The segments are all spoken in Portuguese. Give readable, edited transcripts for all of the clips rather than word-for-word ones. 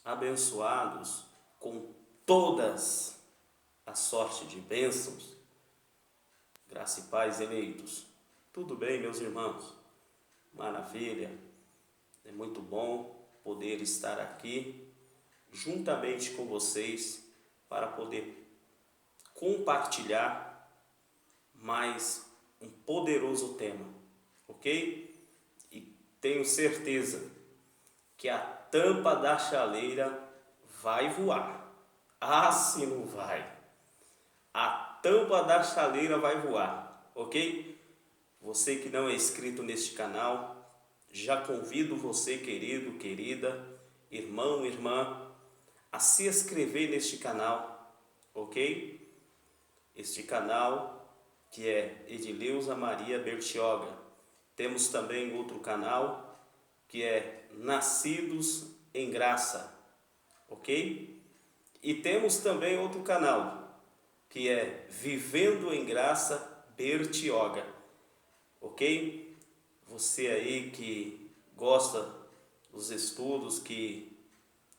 abençoados com todas a sorte de bênçãos, graça e paz, eleitos. Tudo bem, meus irmãos? Maravilha, é muito bom poder estar aqui juntamente com vocês para poder compartilhar mais um poderoso tema, ok? E tenho certeza que a tampa da chaleira vai voar. Ah, se não vai! A tampa da chaleira vai voar, ok? Você que não é inscrito neste canal, já convido você, querido, querida, irmão, irmã, a se inscrever neste canal, ok? Este canal que é Edileuza Maria Bertioga. Temos também outro canal que é Nascidos em Graça, ok? E temos também outro canal que é Vivendo em Graça Bertioga, ok? Você aí que gosta dos estudos que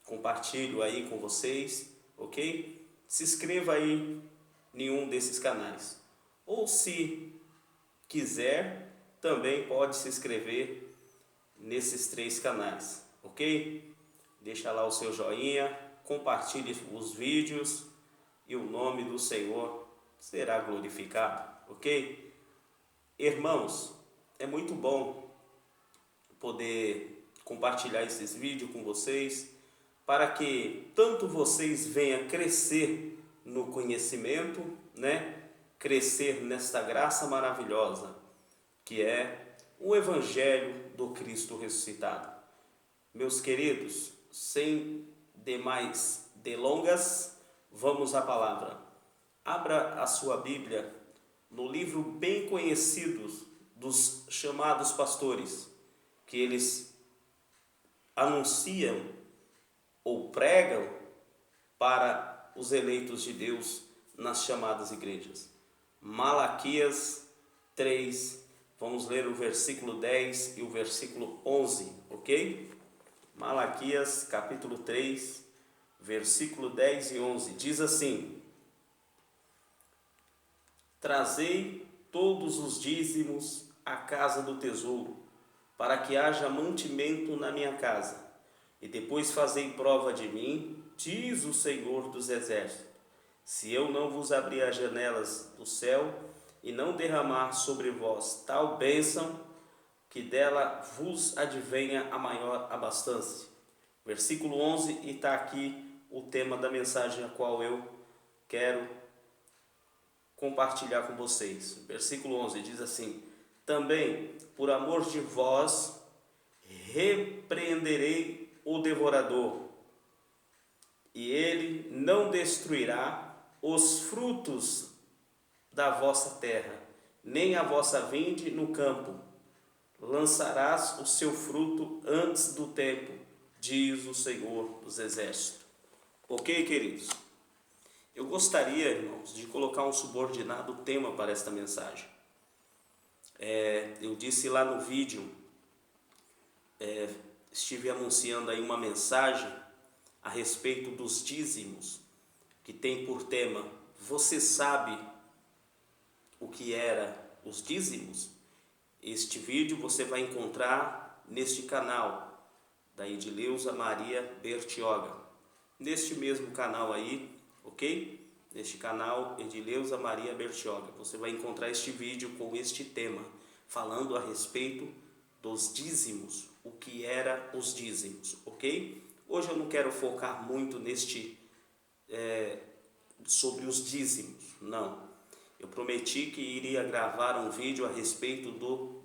compartilho aí com vocês, ok? Se inscreva aí em um desses canais. Ou se quiser, também pode se inscrever nesses 3 canais, ok? Deixa lá o seu joinha, compartilhe os vídeos e o nome do Senhor será glorificado, ok? Irmãos, é muito bom poder compartilhar esses vídeos com vocês, para que tanto vocês venham crescer no conhecimento, né? Crescer nesta graça maravilhosa, que é o Evangelho do Cristo ressuscitado. Meus queridos, sem demais delongas, vamos à palavra. Abra a sua Bíblia no livro bem conhecido dos chamados pastores, que eles anunciam ou pregam para os eleitos de Deus nas chamadas igrejas. Malaquias 3, vamos ler o versículo 10 e o versículo 11, ok? Malaquias capítulo 3, versículo 10 e 11, diz assim: Trazei todos os dízimos à casa do tesouro, para que haja mantimento na minha casa, e depois fazei prova de mim, diz o Senhor dos Exércitos, se eu não vos abrir as janelas do céu e não derramar sobre vós tal bênção, que dela vos advenha a maior abastança. Versículo 11, e está aqui o tema da mensagem a qual eu quero compartilhar com vocês. Versículo 11 diz assim: Também, por amor de vós, repreenderei o devorador, e ele não destruirá os frutos da vossa terra, nem a vossa vinde no campo. Lançarás o seu fruto antes do tempo, diz o Senhor dos Exércitos. Ok, queridos? Eu gostaria, irmãos, de colocar um subordinado tema para esta mensagem. Eu disse lá no vídeo, estive anunciando aí uma mensagem a respeito dos dízimos, que tem por tema: você sabe o que era os dízimos? Este vídeo você vai encontrar neste canal da Edileuza Maria Bertioga, neste mesmo canal aí, ok? Neste canal Edileuza Maria Bertioga, você vai encontrar este vídeo com este tema, falando a respeito dos dízimos, o que era os dízimos, ok? Hoje eu não quero focar muito sobre os dízimos, não. Eu prometi que iria gravar um vídeo a respeito do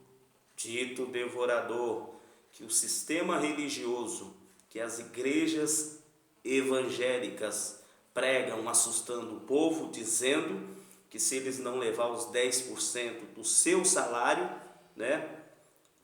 dito devorador, que o sistema religioso, que as igrejas evangélicas pregam assustando o povo, dizendo que se eles não levar os 10% do seu salário, né?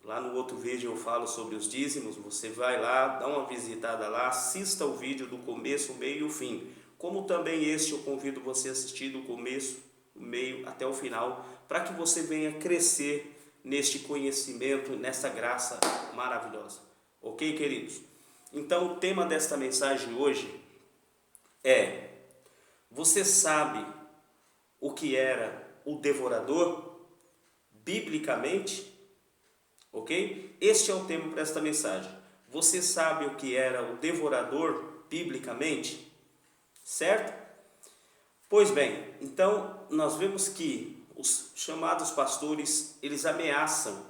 Lá no outro vídeo eu falo sobre os dízimos, você vai lá, dá uma visitada lá, assista o vídeo do começo, meio e o fim. Como também este eu convido você a assistir do começo, meio até o final, para que você venha crescer neste conhecimento, nessa graça maravilhosa. Ok, queridos? Então o tema desta mensagem hoje é: você sabe o que era o devorador biblicamente? Ok? Este é o tema para esta mensagem. Você sabe o que era o devorador biblicamente? Certo? Pois bem, então nós vemos que os chamados pastores, eles ameaçam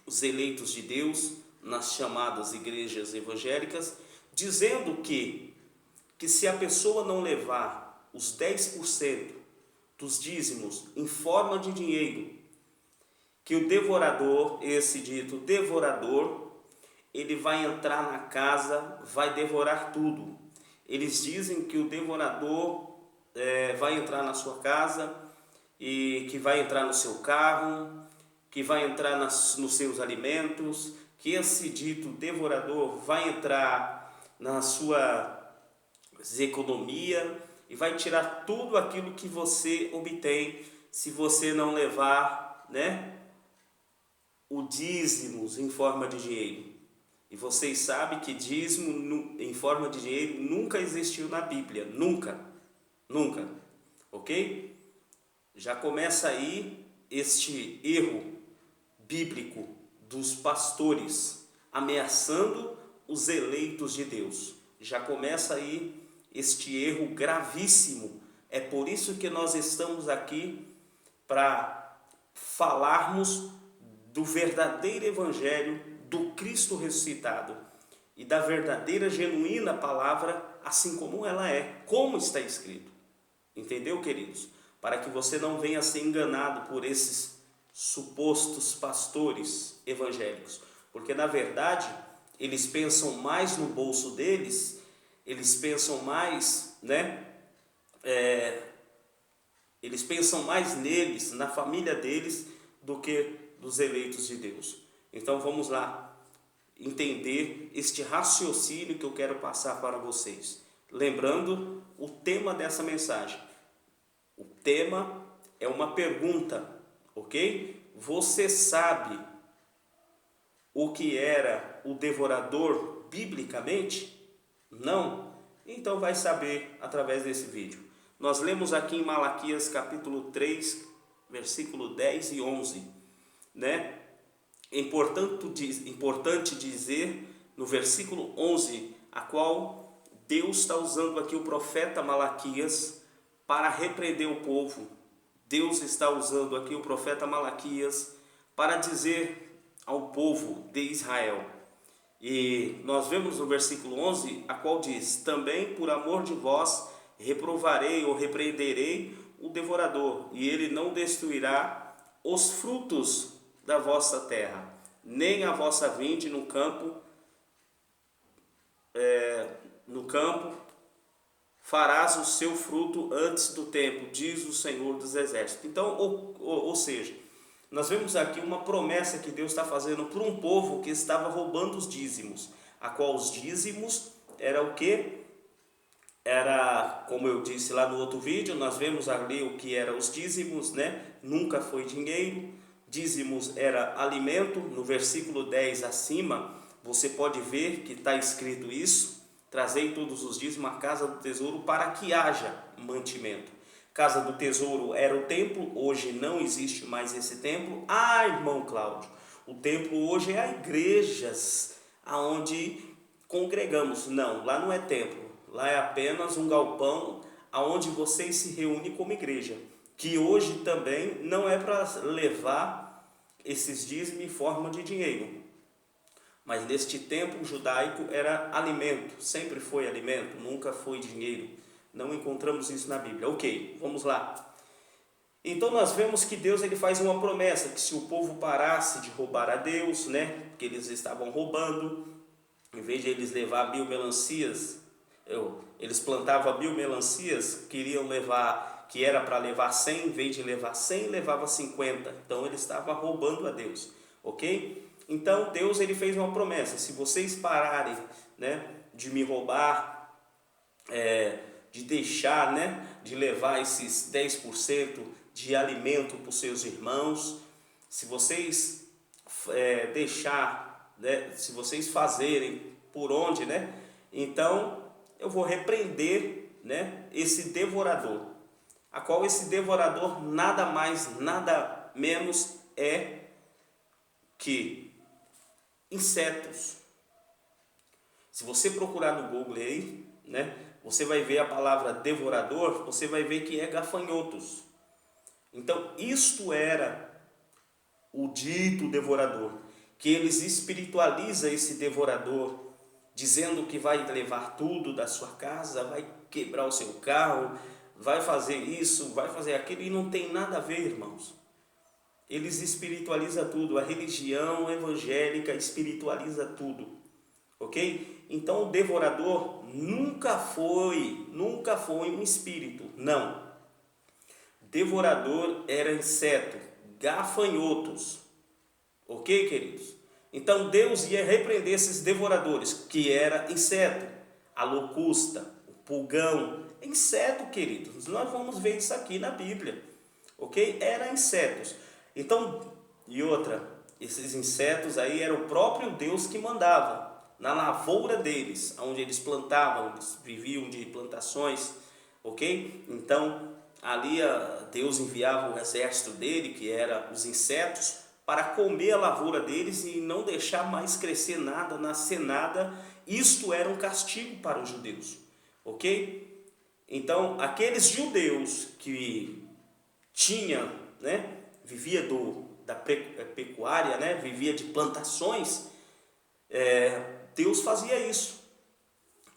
os eleitos de Deus nas chamadas igrejas evangélicas, dizendo que se a pessoa não levar os 10% dos dízimos em forma de dinheiro, que o devorador, esse dito devorador, ele vai entrar na casa, vai devorar tudo. Eles dizem que o devorador vai entrar na sua casa e que vai entrar no seu carro, que vai entrar nos seus alimentos, que esse dito devorador vai entrar na sua economia e vai tirar tudo aquilo que você obtém se você não levar, o dízimos em forma de dinheiro. E vocês sabem que dízimo em forma de dinheiro nunca existiu na Bíblia, nunca, ok? Já começa aí este erro bíblico dos pastores ameaçando os eleitos de Deus. Já começa aí este erro gravíssimo. É por isso que nós estamos aqui para falarmos do verdadeiro evangelho do Cristo ressuscitado e da verdadeira, genuína palavra, assim como ela é, como está escrito. Entendeu, queridos? Para que você não venha a ser enganado por esses supostos pastores evangélicos, porque na verdade eles pensam mais no bolso deles, eles pensam mais, eles pensam mais neles, na família deles, do que dos eleitos de Deus. Então vamos lá entender este raciocínio que eu quero passar para vocês. Lembrando o tema dessa mensagem. O tema é uma pergunta, ok? Você sabe o que era o devorador biblicamente? Não? Então vai saber através desse vídeo. Nós lemos aqui em Malaquias capítulo 3, versículo 10 e 11, É importante dizer no versículo 11, a qual Deus está usando aqui o profeta Malaquias para repreender o povo. Deus está usando aqui o profeta Malaquias para dizer ao povo de Israel. E nós vemos no versículo 11, a qual diz: também por amor de vós reprovarei ou repreenderei o devorador, e ele não destruirá os frutos da vossa terra, nem a vossa vinde no campo farás o seu fruto antes do tempo, diz o Senhor dos Exércitos. Então, ou seja, nós vemos aqui uma promessa que Deus está fazendo para um povo que estava roubando os dízimos, a qual os dízimos era o que? Era, como eu disse lá no outro vídeo, nós vemos ali o que eram os dízimos, Nunca foi dinheiro. Dízimos era alimento. No versículo 10 acima, você pode ver que está escrito isso: trazei todos os dízimos à casa do tesouro para que haja mantimento. Casa do tesouro era o templo, hoje não existe mais esse templo. Irmão Cláudio, o templo hoje é a igrejas aonde congregamos. Não, lá não é templo, lá é apenas um galpão aonde vocês se reúnem como igreja, que hoje também não é para levar esses dízimos em forma de dinheiro, mas neste tempo judaico era alimento, sempre foi alimento, nunca foi dinheiro. Não encontramos isso na Bíblia. Ok, vamos lá. Então nós vemos que Deus ele faz uma promessa, que se o povo parasse de roubar a Deus, que eles estavam roubando, em vez de eles levar 1000 melancias, eles plantavam 1000 melancias, queriam levar, que era para levar 100, em vez de levar 100, levava 50. Então ele estava roubando a Deus, ok? Então Deus ele fez uma promessa: se vocês pararem, de me roubar, de deixar, de levar esses 10% de alimento para os seus irmãos, se vocês se vocês fazerem por onde, né? Então, eu vou repreender, né, esse devorador, a qual esse devorador nada mais, nada menos é que insetos. Se você procurar no Google aí, né, você vai ver a palavra devorador, você vai ver que é gafanhotos. Então, isto era o dito devorador, que eles espiritualizam esse devorador, dizendo que vai levar tudo da sua casa, vai quebrar o seu carro, vai fazer isso, vai fazer aquilo, e não tem nada a ver, irmãos. Eles espiritualizam tudo, a religião evangélica espiritualiza tudo, ok? Então o devorador nunca foi um espírito, não. Devorador era inseto, gafanhotos, ok, queridos? Então Deus ia repreender esses devoradores, que era inseto, a locusta, o pulgão, inseto, queridos. Nós vamos ver isso aqui na Bíblia, ok? Era insetos. Então, e outra, esses insetos aí era o próprio Deus que mandava na lavoura deles, onde eles plantavam, eles viviam de plantações, ok? Então, ali Deus enviava o exército dele, que era os insetos, para comer a lavoura deles e não deixar mais crescer nada, nascer nada. Isto era um castigo para os judeus, ok? Então, aqueles judeus que tinham, né, vivia da pecuária, né, vivia de plantações, Deus fazia isso.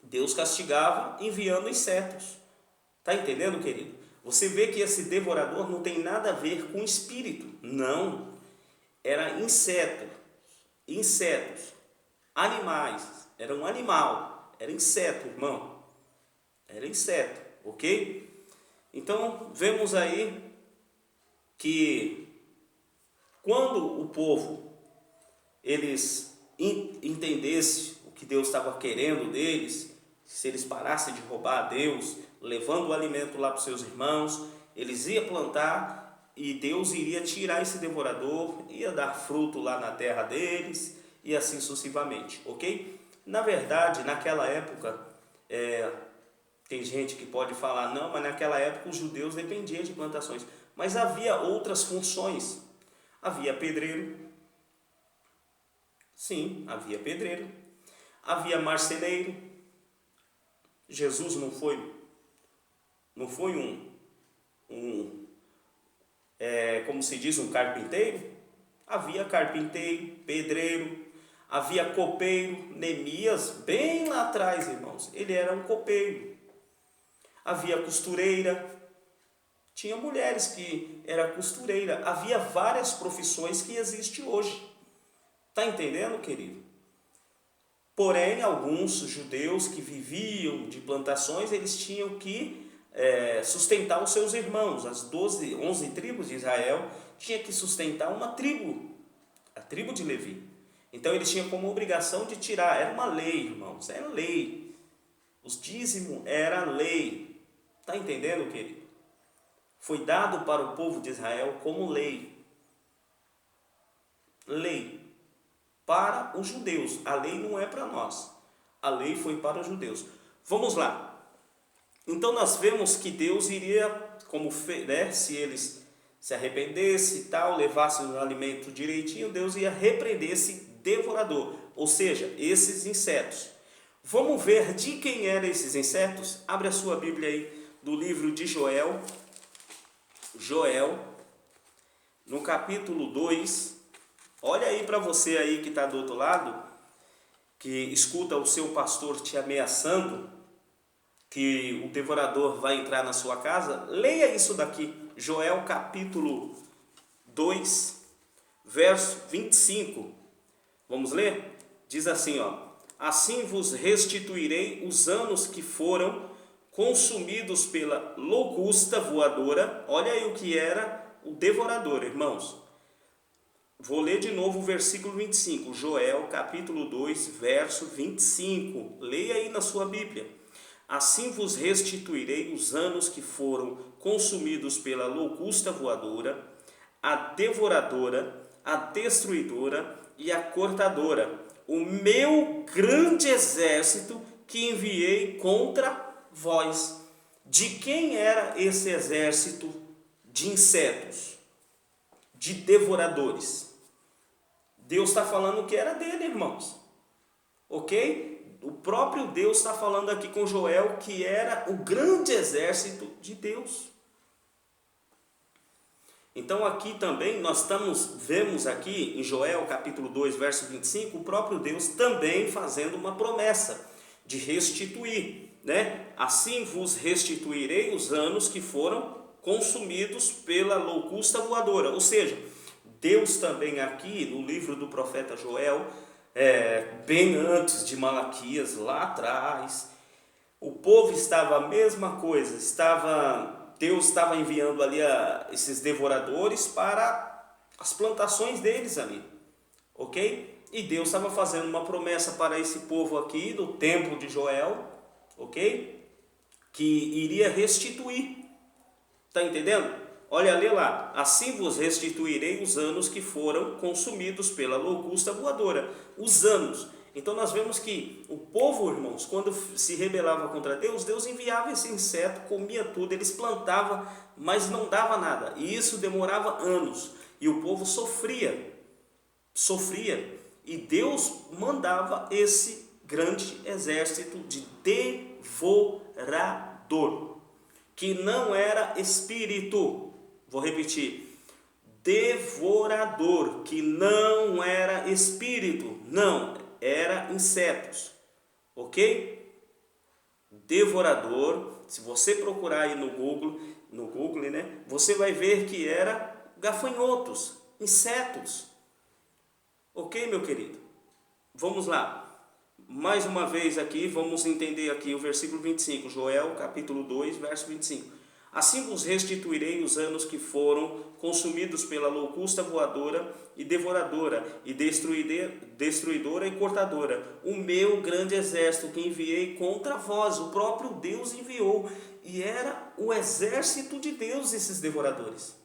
Deus castigava enviando insetos. Está entendendo, querido? Você vê que esse devorador não tem nada a ver com espírito. Não. Era insetos, animais. Era um animal. Era inseto, irmão. Era inseto, ok? Então, vemos aí que quando o povo, eles entendessem o que Deus estava querendo deles, se eles parassem de roubar a Deus, levando o alimento lá para os seus irmãos, eles iam plantar e Deus iria tirar esse devorador, ia dar fruto lá na terra deles e assim sucessivamente, ok? Na verdade, naquela época, tem gente que pode falar, não, mas naquela época os judeus dependiam de plantações, mas havia outras funções. Havia pedreiro, sim, havia pedreiro, havia marceneiro. Jesus não foi como se diz, um carpinteiro? Havia carpinteiro, pedreiro, havia copeiro. Neemias, bem lá atrás, irmãos, ele era um copeiro. Havia costureira, tinha mulheres que eram costureira. Havia várias profissões que existem hoje. Está entendendo, querido? Porém, alguns judeus que viviam de plantações, eles tinham que sustentar os seus irmãos. As 11 tribos de Israel tinham que sustentar uma tribo, a tribo de Levi. Então eles tinham como obrigação de tirar, era uma lei, irmãos, era lei. Os dízimos era lei. Está entendendo, querido? Foi dado para o povo de Israel como lei. Lei. Para os judeus. A lei não é para nós. A lei foi para os judeus. Vamos lá. Então nós vemos que Deus iria, como né, se eles se arrependessem e tal, levassem o alimento direitinho, Deus ia repreender esse devorador, ou seja, esses insetos. Vamos ver de quem eram esses insetos? Abre a sua Bíblia aí, do livro de Joel, no capítulo 2, olha aí para você aí que está do outro lado, que escuta o seu pastor te ameaçando, que o devorador vai entrar na sua casa, leia isso daqui, Joel capítulo 2, verso 25, vamos ler? Diz assim, ó: assim vos restituirei os anos que foram consumidos pela locusta voadora. Olha aí o que era o devorador, irmãos. Vou ler de novo o versículo 25, Joel capítulo 2, verso 25, leia aí na sua Bíblia. Assim vos restituirei os anos que foram consumidos pela locusta voadora, a devoradora, a destruidora e a cortadora, o meu grande exército que enviei contra vós. De quem era esse exército de insetos, de devoradores? Deus está falando que era dele, irmãos. Ok? O próprio Deus está falando aqui com Joel que era o grande exército de Deus. Então aqui também nós vemos aqui em Joel capítulo 2, verso 25, o próprio Deus também fazendo uma promessa de restituir, né? Assim vos restituirei os anos que foram consumidos pela locusta voadora. Ou seja, Deus também aqui no livro do profeta Joel, bem antes de Malaquias, lá atrás, o povo estava a mesma coisa, Deus estava enviando ali esses devoradores para as plantações deles ali, ok? E Deus estava fazendo uma promessa para esse povo aqui, do tempo de Joel, ok? Que iria restituir, está entendendo? Olha ali lá, assim vos restituirei os anos que foram consumidos pela locusta voadora, os anos. Então nós vemos que o povo, irmãos, quando se rebelava contra Deus, Deus enviava esse inseto, comia tudo, eles plantavam, mas não dava nada. E isso demorava anos. E o povo sofria. E Deus mandava esse grande exército de devorador, que não era espírito. Vou repetir. Devorador, que não era espírito. Não, era insetos, ok? Devorador, se você procurar aí no Google, né, você vai ver que era gafanhotos, insetos, ok, meu querido? Vamos lá, mais uma vez aqui, vamos entender aqui o versículo 25, Joel capítulo 2, verso 25. Assim vos restituirei os anos que foram consumidos pela locusta voadora e devoradora, e destruidora e cortadora, o meu grande exército que enviei contra vós. O próprio Deus enviou, e era o exército de Deus esses devoradores,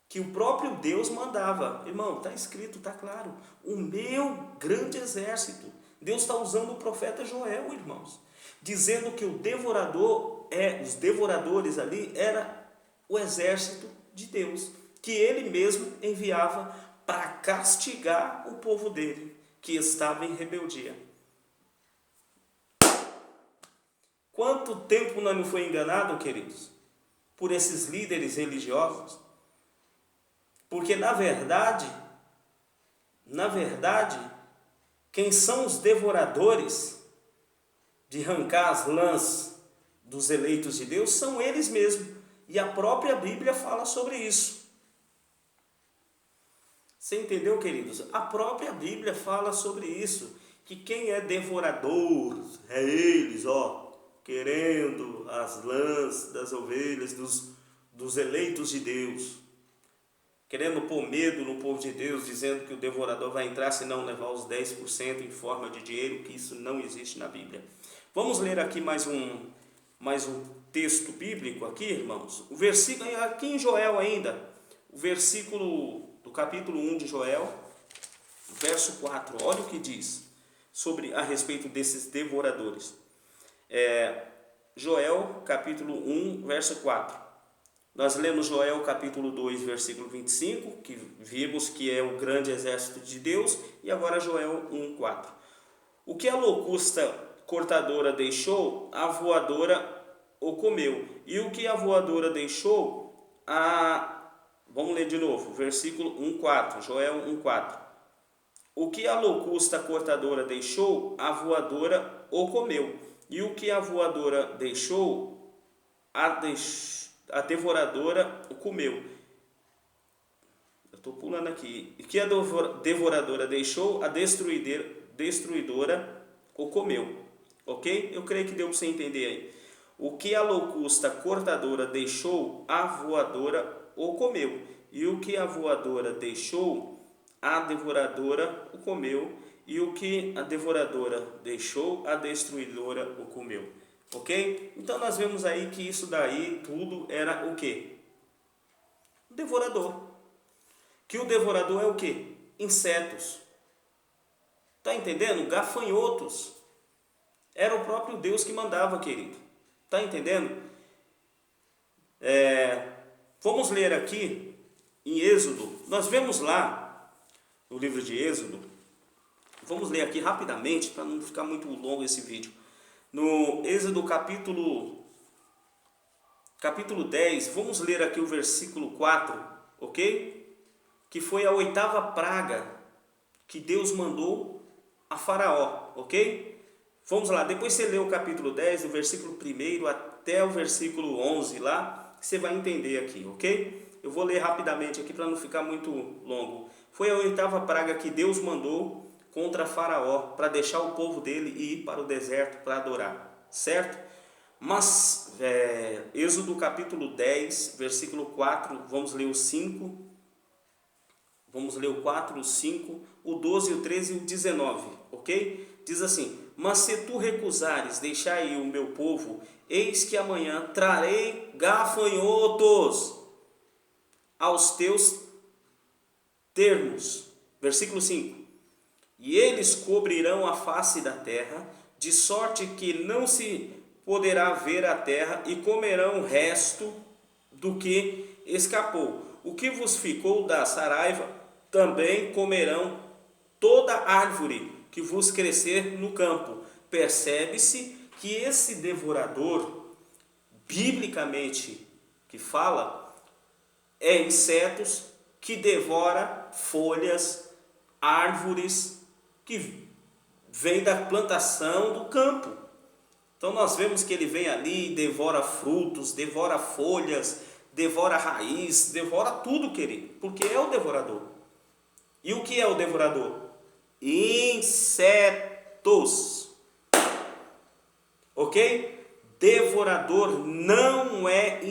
que o próprio Deus mandava. Irmão, está escrito, está claro, o meu grande exército. Deus está usando o profeta Joel, irmãos, dizendo que os devoradores ali era o exército de Deus, que ele mesmo enviava para castigar o povo dele, que estava em rebeldia. Quanto tempo nós não foi enganado, queridos, por esses líderes religiosos? Porque na verdade, quem são os devoradores de arrancar as lãs dos eleitos de Deus são eles mesmos. E a própria Bíblia fala sobre isso. Você entendeu, queridos? A própria Bíblia fala sobre isso. Que quem é devorador é eles, querendo as lãs das ovelhas dos eleitos de Deus. Querendo pôr medo no povo de Deus, dizendo que o devorador vai entrar se não levar os 10% em forma de dinheiro, que isso não existe na Bíblia. Vamos ler aqui mais um texto bíblico aqui, irmãos. O versículo, aqui em Joel ainda, o versículo do capítulo 1 de Joel, verso 4, olha o que diz a respeito desses devoradores. Joel, capítulo 1, verso 4. Nós lemos Joel, capítulo 2, versículo 25, que vimos que é o grande exército de Deus, e agora Joel 1, 4. O que a locusta cortadora deixou, a voadora o comeu. E o que a voadora deixou, vamos ler de novo, versículo 1, 4, Joel 1, 4. O que a locusta cortadora deixou, a voadora o comeu. E o que a voadora deixou, a devoradora o comeu. Eu estou pulando aqui. E que a devoradora deixou, a destruidora o comeu. Ok? Eu creio que deu para você entender aí. O que a locusta cortadora deixou, a voadora o comeu. E o que a voadora deixou, a devoradora o comeu. E o que a devoradora deixou, a destruidora o comeu. Ok? Então nós vemos aí que isso daí tudo era o quê? O devorador. Que o devorador é o quê? Insetos. Está entendendo? Gafanhotos. Era o próprio Deus que mandava, querido. Está entendendo? Vamos ler aqui em Êxodo. Nós vemos lá no livro de Êxodo. Vamos ler aqui rapidamente, para não ficar muito longo esse vídeo. No Êxodo capítulo 10, vamos ler aqui o versículo 4, ok? Que foi a 8ª praga que Deus mandou a Faraó, ok? Vamos lá, depois você lê o capítulo 10, do versículo 1 até o versículo 11 lá, você vai entender aqui, ok? Eu vou ler rapidamente aqui para não ficar muito longo. Foi a 8ª praga que Deus mandou contra Faraó, para deixar o povo dele ir para o deserto para adorar, certo? Mas, Êxodo capítulo 10, versículo 4, vamos ler o 5, vamos ler o 4, o 5, o 12, o 13 e o 19, ok? Diz assim: mas se tu recusares deixar ir o meu povo, eis que amanhã trarei gafanhotos aos teus termos. Versículo 5. E eles cobrirão a face da terra, de sorte que não se poderá ver a terra, e comerão o resto do que escapou. O que vos ficou da saraiva, também comerão toda árvore que vos crescer no campo. Percebe-se que esse devorador, biblicamente que fala, é insetos que devora folhas, árvores, que vem da plantação do campo. Então nós vemos que ele vem ali e devora frutos, devora folhas, devora raiz, devora tudo, querido, porque é o devorador. E o que é o devorador? Insetos. Ok? Devorador não é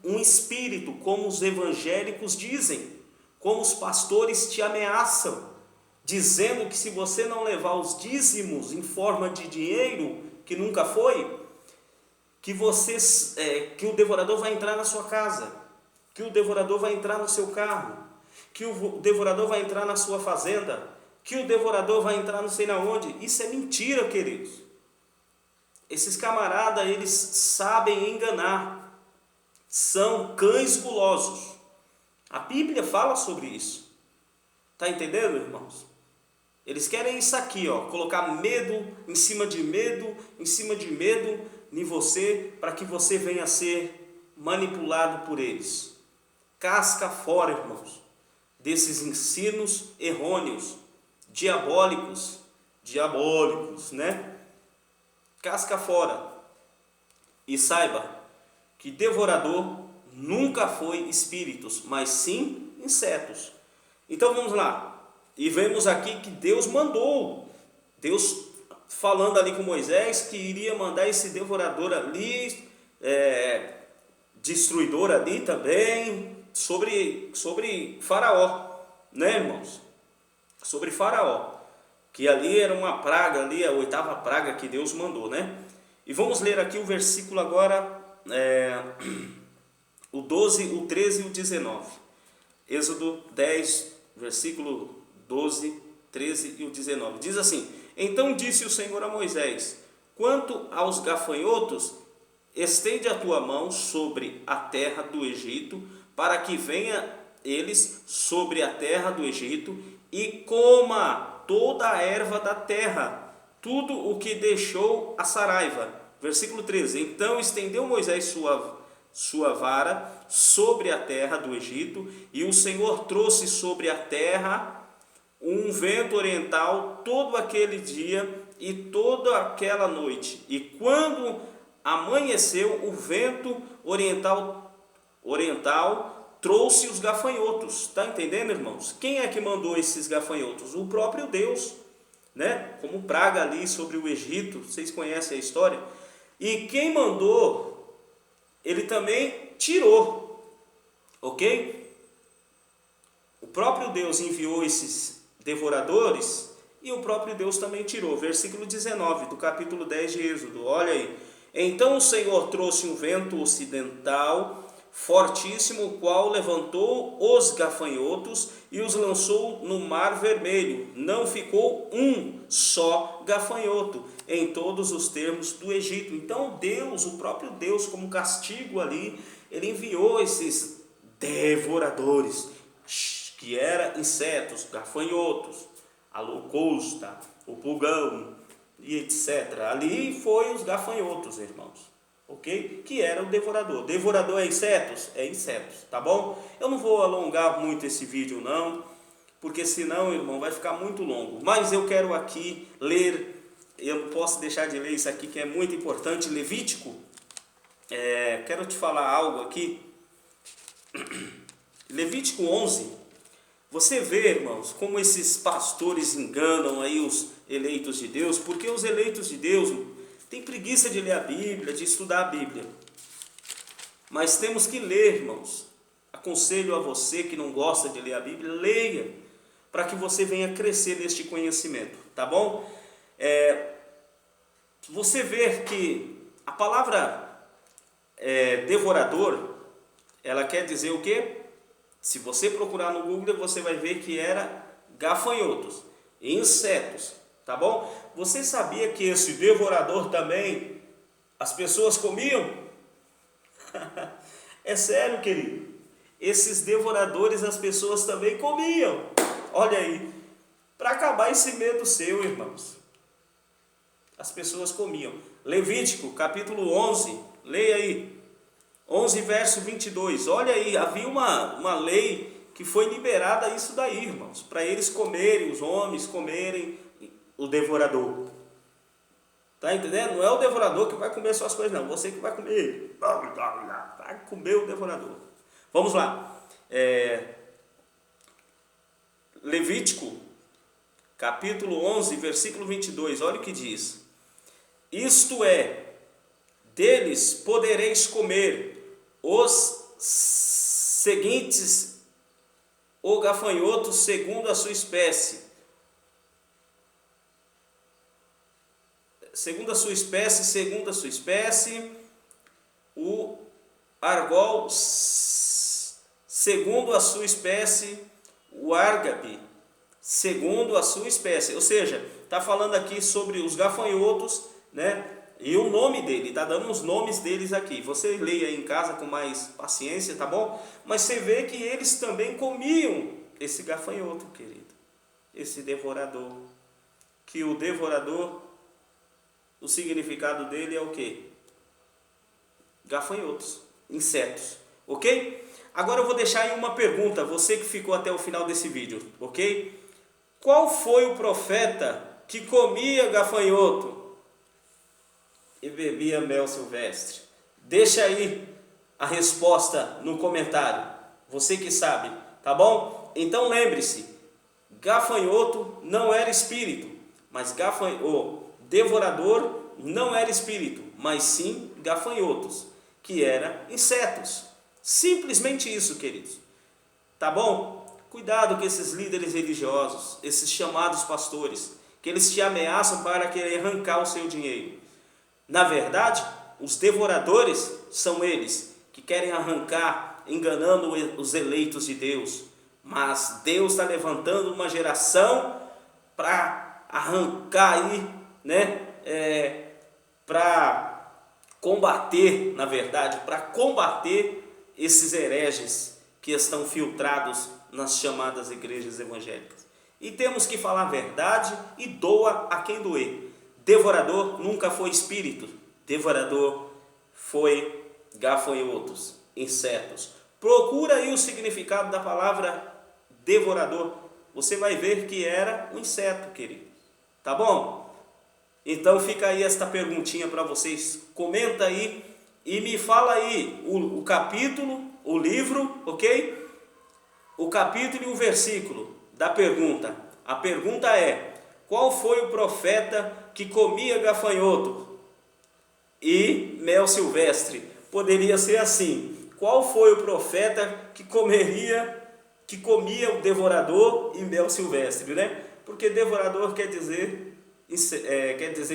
um espírito, como os evangélicos dizem, como os pastores te ameaçam, dizendo que se você não levar os dízimos em forma de dinheiro, que nunca foi, que o devorador vai entrar na sua casa, que o devorador vai entrar no seu carro, que o devorador vai entrar na sua fazenda, que o devorador vai entrar não sei na onde. Isso é mentira, queridos. Esses camaradas, eles sabem enganar, são cães gulosos. A Bíblia fala sobre isso. Está entendendo, irmãos? Eles querem isso aqui, ó, colocar medo em cima de medo em você, para que você venha a ser manipulado por eles. Casca fora, irmãos, desses ensinos errôneos, diabólicos, né? Casca fora. E saiba que devorador nunca foi espíritos, mas sim insetos. Então vamos lá. E vemos aqui que Deus mandou, Deus falando ali com Moisés, que iria mandar esse devorador ali, destruidor ali também, sobre Faraó, né, irmãos? Sobre Faraó, que ali era uma praga, ali a 8ª praga que Deus mandou, né? E vamos ler aqui o versículo agora, o 12, o 13 e o 19. Êxodo 10, versículo 12, 13 e o 19. Diz assim: então disse o Senhor a Moisés: quanto aos gafanhotos, estende a tua mão sobre a terra do Egito, para que venha eles sobre a terra do Egito e coma toda a erva da terra, tudo o que deixou a saraiva. Versículo 13. Então estendeu Moisés sua vara sobre a terra do Egito, e o Senhor trouxe sobre a terra um vento oriental todo aquele dia e toda aquela noite. E quando amanheceu, o vento oriental trouxe os gafanhotos. Está entendendo, irmãos? Quem é que mandou esses gafanhotos? O próprio Deus, né? Como praga ali sobre o Egito. Vocês conhecem a história? E quem mandou, ele também tirou. Ok? O próprio Deus enviou esses devoradores, e o próprio Deus também tirou. Versículo 19 do capítulo 10 de Êxodo, olha aí. Então o Senhor trouxe um vento ocidental, fortíssimo, o qual levantou os gafanhotos e os lançou no mar vermelho. Não ficou um só gafanhoto em todos os termos do Egito. Então Deus, o próprio Deus, como castigo ali, ele enviou esses devoradores, que eram insetos, gafanhotos, a locusta, o pulgão e etc. Ali foi os gafanhotos, irmãos. Ok? Que era o devorador. Devorador é insetos? É insetos, tá bom? Eu não vou alongar muito esse vídeo não, porque senão, irmão, vai ficar muito longo. Mas eu quero aqui ler, eu não posso deixar de ler isso aqui que é muito importante, Levítico. Quero te falar algo aqui. Levítico 11. Você vê, irmãos, como esses pastores enganam aí os eleitos de Deus, porque os eleitos de Deus tem preguiça de ler a Bíblia, de estudar a Bíblia. Mas temos que ler, irmãos. Aconselho a você que não gosta de ler a Bíblia, leia, para que você venha crescer neste conhecimento, tá bom? Você vê que a palavra devorador, ela quer dizer o quê? Se você procurar no Google, você vai ver que era gafanhotos, insetos. Tá bom? Você sabia que esse devorador também as pessoas comiam? É sério, querido. Esses devoradores as pessoas também comiam. Olha aí. Para acabar esse medo seu, irmãos. As pessoas comiam. Levítico, capítulo 11. Leia aí. 11, verso 22. Olha aí. Havia uma lei que foi liberada isso daí, irmãos. Para eles comerem, os homens comerem o devorador. Tá entendendo? Não é o devorador que vai comer suas coisas, não. Você que vai comer. Vai comer o devorador. Vamos lá. Levítico, capítulo 11, versículo 22. Olha o que diz. Isto é, deles podereis comer os seguintes, o gafanhoto segundo a sua espécie. Segundo a sua espécie, o argol, segundo a sua espécie, o árgape, segundo a sua espécie. Ou seja, está falando aqui sobre os gafanhotos, né? E o nome dele, está dando os nomes deles aqui. Você leia em casa com mais paciência, tá bom? Mas você vê que eles também comiam esse gafanhoto, querido. Esse devorador. Que o devorador, o significado dele é o quê? Gafanhotos, insetos, ok? Agora eu vou deixar aí uma pergunta, você que ficou até o final desse vídeo, ok? Qual foi o profeta que comia gafanhoto e bebia mel silvestre? Deixa aí a resposta no comentário, você que sabe, tá bom? Então lembre-se, gafanhoto não era espírito, mas devorador não era espírito, mas sim gafanhotos, que eram insetos. Simplesmente isso, queridos. Tá bom? Cuidado com esses líderes religiosos, esses chamados pastores, que eles te ameaçam para querer arrancar o seu dinheiro. Na verdade, os devoradores são eles que querem arrancar, enganando os eleitos de Deus. Mas Deus está levantando uma geração para arrancar aí, né? Para combater, na verdade, para combater esses hereges que estão filtrados nas chamadas igrejas evangélicas. E temos que falar a verdade e doa a quem doer. Devorador nunca foi espírito, devorador foi gafanhotos, insetos. Procura aí o significado da palavra devorador. Você vai ver que era um inseto, querido. Tá bom? Então fica aí esta perguntinha para vocês. Comenta aí e me fala aí o capítulo, o livro, ok? O capítulo e o versículo da pergunta. A pergunta é: qual foi o profeta que comia gafanhoto e mel silvestre? Poderia ser assim: qual foi o profeta que comia o devorador e mel silvestre, né? Porque devorador quer dizer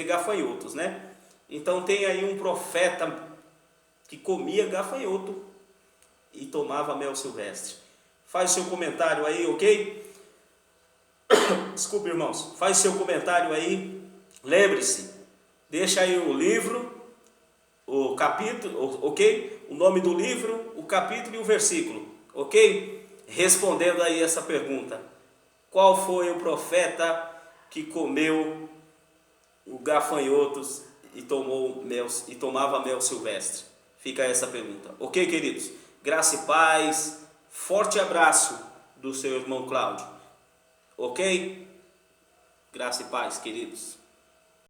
gafanhotos, né? Então tem aí um profeta que comia gafanhoto e tomava mel silvestre? Faz seu comentário aí, ok? Desculpe, irmãos. Faz seu comentário aí. Lembre-se, deixa aí o livro, o capítulo, ok? O nome do livro, o capítulo e o versículo, ok? Respondendo aí essa pergunta. Qual foi o profeta que comeu o gafanhotos e tomava mel silvestre? Fica essa pergunta. Ok, queridos? Graça e paz. Forte abraço do seu irmão Cláudio. Ok? Graça e paz, queridos.